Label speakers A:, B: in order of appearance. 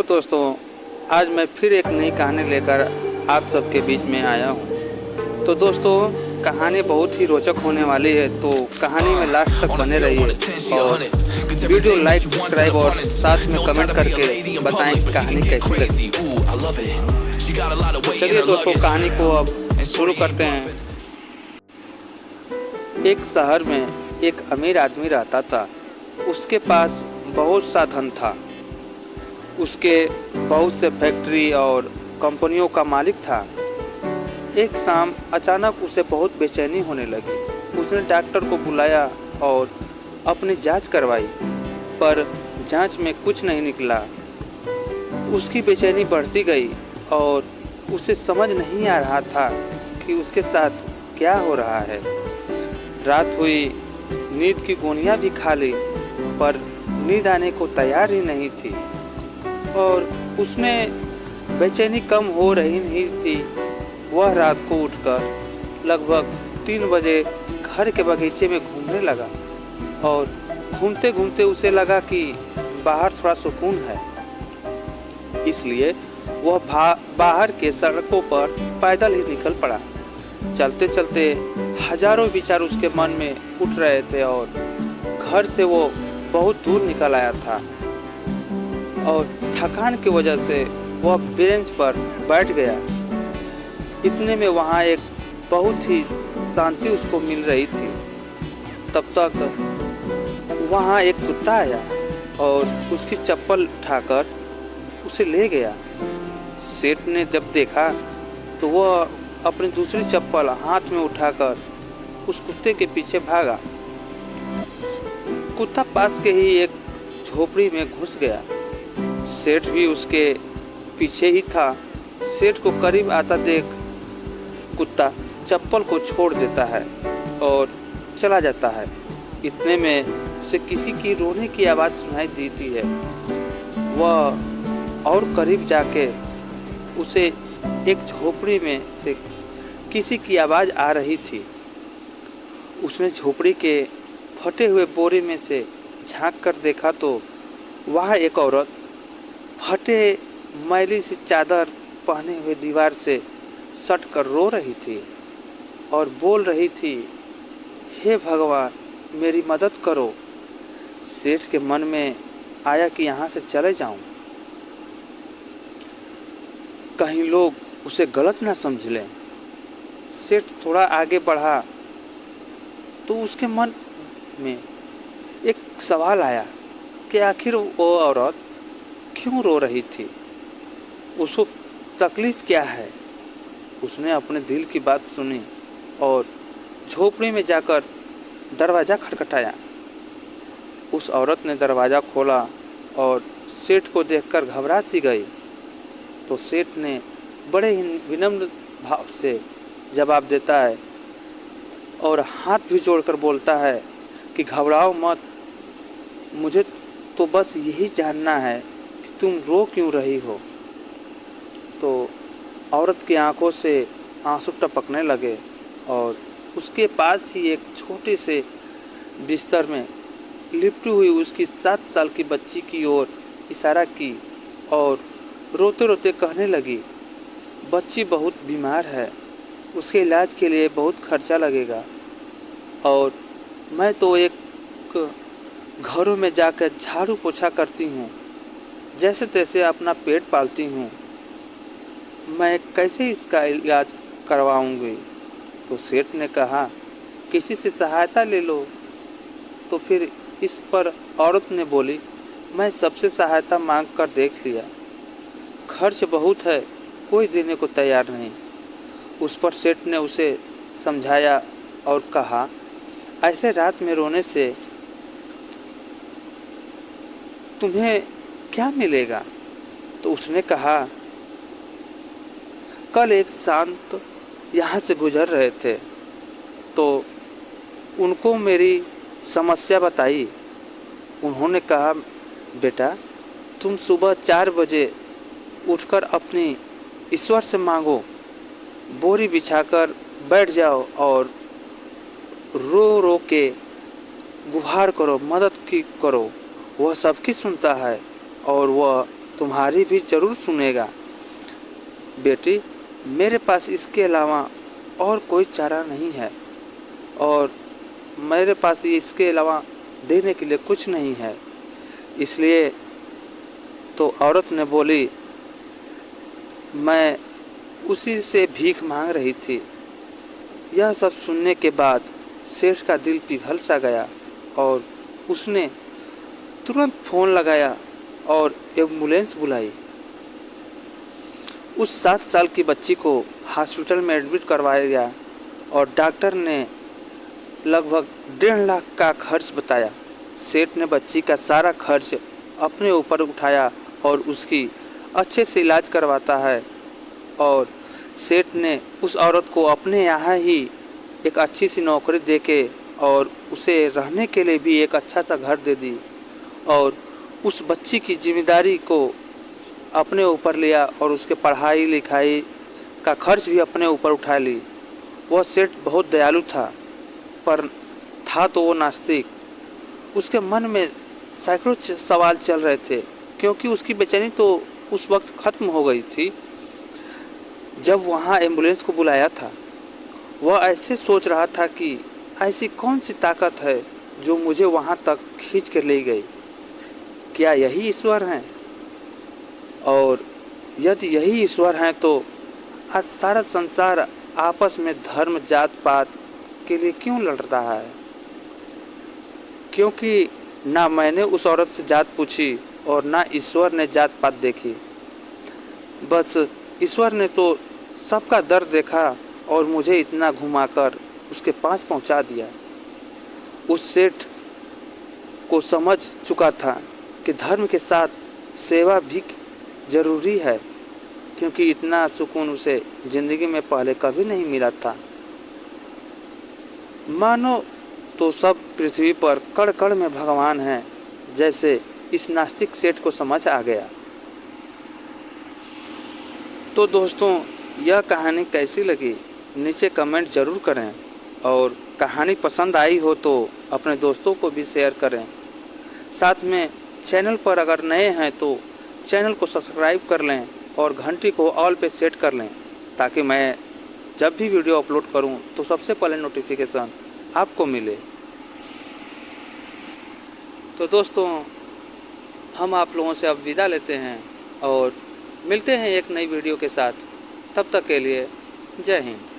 A: Hello दोस्तों, आज मैं फिर एक नई कहानी लेकर आप सबके बीच में आया हूँ। तो दोस्तों, कहानी बहुत ही रोचक होने वाली है, तो कहानी में लास्ट तक बने रहिए और वीडियो लाइक, सब्सक्राइब और साथ में कमेंट करके बताएं कि कहानी कैसी लगी। तो चलिए दोस्तों, कहानी को अब शुरू करते हैं। एक शहर में एक अमीर आदमी रहता था। उसके पास बहुत सा धन था। उसके बहुत से फैक्ट्री और कंपनियों का मालिक था। एक शाम अचानक उसे बहुत बेचैनी होने लगी। उसने डॉक्टर को बुलाया और अपनी जांच करवाई, पर जांच में कुछ नहीं निकला। उसकी बेचैनी बढ़ती गई और उसे समझ नहीं आ रहा था कि उसके साथ क्या हो रहा है। रात हुई, नींद की गोलियां भी खा ली, पर नींद आने को तैयार ही नहीं थी और उसमें बेचैनी कम हो रही नहीं थी। वह रात को उठकर लगभग 3 बजे घर के बगीचे में घूमने लगा और घूमते घूमते उसे लगा कि बाहर थोड़ा सुकून है। इसलिए वह बाहर के सड़कों पर पैदल ही निकल पड़ा। चलते चलते हजारों विचार उसके मन में उठ रहे थे और घर से वो बहुत दूर निकल आया था और थकान की वजह से वह बेंच पर बैठ गया। इतने में वहाँ एक बहुत ही शांति उसको मिल रही थी। तब तक वहाँ एक कुत्ता आया और उसकी चप्पल उठाकर उसे ले गया। सेठ ने जब देखा तो वह अपनी दूसरी चप्पल हाथ में उठाकर उस कुत्ते के पीछे भागा। कुत्ता पास के ही एक झोपड़ी में घुस गया। सेठ भी उसके पीछे ही था। सेठ को करीब आता देख कुत्ता चप्पल को छोड़ देता है और चला जाता है। इतने में उसे किसी की रोने की आवाज़ सुनाई देती है। वह और करीब जाके उसे एक झोपड़ी में से किसी की आवाज़ आ रही थी। उसने झोपड़ी के फटे हुए बोरे में से झांक कर देखा तो वहाँ एक औरत फटे मैली सी चादर पहने हुए दीवार से सट कर रो रही थी और बोल रही थी, हे भगवान, मेरी मदद करो। सेठ के मन में आया कि यहाँ से चले जाऊं, कहीं लोग उसे गलत ना समझ लें। सेठ थोड़ा आगे बढ़ा तो उसके मन में एक सवाल आया कि आखिर वो औरत क्यों रो रही थी, उसको तकलीफ क्या है। उसने अपने दिल की बात सुनी और झोपड़ी में जाकर दरवाज़ा खटखटाया। उस औरत ने दरवाज़ा खोला और सेठ को देखकर घबरा सी गई। तो सेठ ने बड़े ही विनम्र भाव से जवाब देता है और हाथ भी जोड़कर बोलता है कि घबराओ मत, मुझे तो बस यही जानना है कि तुम रो क्यों रही हो। तो औरत की आंखों से आंसू टपकने लगे और उसके पास ही एक छोटे से बिस्तर में लिपटी हुई उसकी 7 साल की बच्ची की ओर इशारा की और रोते रोते कहने लगी, बच्ची बहुत बीमार है, उसके इलाज के लिए बहुत खर्चा लगेगा और मैं तो एक घरों में जाकर झाड़ू पोछा करती हूँ, जैसे तैसे अपना पेट पालती हूँ, मैं कैसे इसका इलाज करवाऊँगी। तो सेठ ने कहा, किसी से सहायता ले लो। तो फिर इस पर औरत ने बोली, मैं सबसे सहायता मांग कर देख लिया, खर्च बहुत है, कोई देने को तैयार नहीं। उस पर सेठ ने उसे समझाया और कहा, ऐसे रात में रोने से तुम्हें क्या मिलेगा। तो उसने कहा, कल एक संत यहाँ से गुजर रहे थे तो उनको मेरी समस्या बताई। उन्होंने कहा, बेटा, तुम सुबह 4 बजे उठकर अपनी ईश्वर से मांगो, बोरी बिछाकर बैठ जाओ और रो रो के गुहार करो, मदद की करो। वह सबकी सुनता है और वह तुम्हारी भी ज़रूर सुनेगा। बेटी, मेरे पास इसके अलावा और कोई चारा नहीं है और मेरे पास इसके अलावा देने के लिए कुछ नहीं है। इसलिए तो औरत ने बोली, मैं उसी से भीख मांग रही थी। यह सब सुनने के बाद सेठ का दिल पिघल सा गया और उसने तुरंत फ़ोन लगाया और एम्बुलेंस बुलाई। उस 7 साल की बच्ची को हॉस्पिटल में एडमिट करवाया गया और डॉक्टर ने लगभग 1.5 लाख का खर्च बताया। सेठ ने बच्ची का सारा खर्च अपने ऊपर उठाया और उसकी अच्छे से इलाज करवाता है और सेठ ने उस औरत को अपने यहाँ ही एक अच्छी सी नौकरी देके और उसे रहने के लिए भी एक अच्छा सा घर दे दी और उस बच्ची की जिम्मेदारी को अपने ऊपर लिया और उसके पढ़ाई लिखाई का खर्च भी अपने ऊपर उठा ली। वह सेठ बहुत दयालु था, पर था तो वो नास्तिक। उसके मन में सैकड़ों सवाल चल रहे थे, क्योंकि उसकी बेचैनी तो उस वक्त ख़त्म हो गई थी जब वहाँ एम्बुलेंस को बुलाया था। वह ऐसे सोच रहा था कि ऐसी कौन सी ताकत है जो मुझे वहाँ तक खींच कर ले गई। क्या यही ईश्वर हैं? और यदि यही ईश्वर हैं तो आज सारा संसार आपस में धर्म जात पात के लिए क्यों लड़ रहा है? क्योंकि ना मैंने उस औरत से जात पूछी और ना ईश्वर ने जात पात देखी। बस ईश्वर ने तो सबका दर्द देखा और मुझे इतना घुमाकर उसके पास पहुंचा दिया। उस सेठ को समझ चुका था कि धर्म के साथ सेवा भी ज़रूरी है, क्योंकि इतना सुकून उसे ज़िंदगी में पहले कभी नहीं मिला था। मानो तो सब पृथ्वी पर कण कण में भगवान हैं, जैसे इस नास्तिक सेठ को समझ आ गया। तो दोस्तों, यह कहानी कैसी लगी नीचे कमेंट ज़रूर करें और कहानी पसंद आई हो तो अपने दोस्तों को भी शेयर करें। साथ में चैनल पर अगर नए हैं तो चैनल को सब्सक्राइब कर लें और घंटी को ऑल पे सेट कर लें, ताकि मैं जब भी वीडियो अपलोड करूं तो सबसे पहले नोटिफिकेशन आपको मिले। तो दोस्तों, हम आप लोगों से अब विदा लेते हैं और मिलते हैं एक नई वीडियो के साथ। तब तक के लिए जय हिंद।